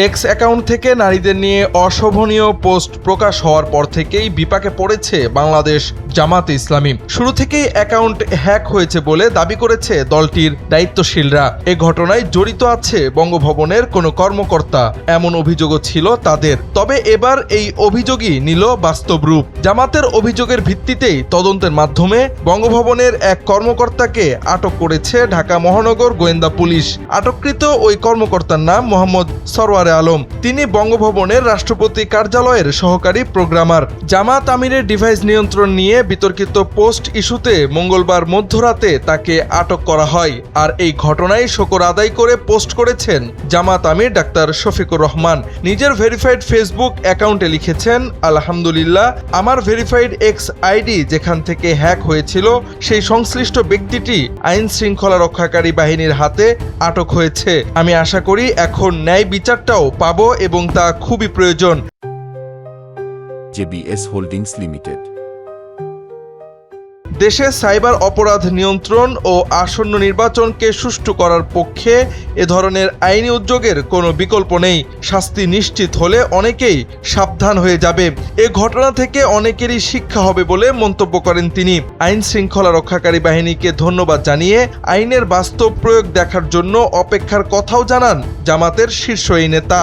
X account থেকে নারীদের নিয়ে অশোভনীয় পোস্ট প্রকাশ হওয়ার পর থেকেই বিপাকে পড়েছে বাংলাদেশ জামাতে ইসলামী। শুরু থেকেই অ্যাকাউন্ট হ্যাক হয়েছে বলে দাবি করেছে দলটির দায়িত্বশীলরা। এ ঘটনায় জড়িত আছে বঙ্গভবনের কোনো কর্মকর্তা, এমন অভিযোগও ছিল তাদের। তবে এবার এই অভিযোগই নিল বাস্তব রূপ। জামাতের অভিযোগের ভিত্তিতেই তদন্তের মাধ্যমে বঙ্গভবনের এক কর্মকর্তাকে আটক করেছে ঢাকা মহানগর গোয়েন্দা পুলিশ। আটককৃত ওই কর্মকর্তার নাম মোহাম্মদ সরওয়ারে আলম। তিনি বঙ্গভবনের রাষ্ট্রপতি কার্যালয়ের সহকারী প্রোগ্রামার। জামাত আমিরের ডিভাইস নিয়ন্ত্রণ নিয়ে বিতর্কিত পোস্ট ইস্যুতে মঙ্গলবার মধ্যরাতে তাকে আটক করা হয়। আর এই ঘটনায় শকর আদায় করে পোস্ট করেছেন জামাত আমির ডাক্তার শফিকুর রহমান। নিজের ভেরিফাইড ফেসবুক অ্যাকাউন্টে লিখেছেন, আলহামদুলিল্লাহ, আমার ভেরিফাইড এক্স আইডি যেখান থেকে হ্যাক হয়েছিল সেই সংশ্লিষ্ট ব্যক্তিটি আইন শৃঙ্খলা রক্ষাকারী বাহিনীর হাতে আটক হয়েছে। আমি আশা করি এখন ন্যায় বিচারটাও পাবো এবং তা খুবই প্রয়োজন। JBS holdings limited. দেশে সাইবার অপরাধ নিয়ন্ত্রণ ও আসন্ন নির্বাচনকে সুষ্ঠু করার পক্ষে এ ধরনের আইনি উদ্যোগের কোনো বিকল্প নেই। শাস্তি নিশ্চিত হলে অনেকেই সাবধান হয়ে যাবে। এ ঘটনা থেকে অনেকেরই শিক্ষা হবে বলে মন্তব্য করেন তিনি। আইন শৃঙ্খলা রক্ষাকারী বাহিনীকে ধন্যবাদ জানিয়ে আইনের বাস্তব প্রয়োগ দেখার জন্য অপেক্ষার কথাও জানান জামাতের শীর্ষ এই নেতা।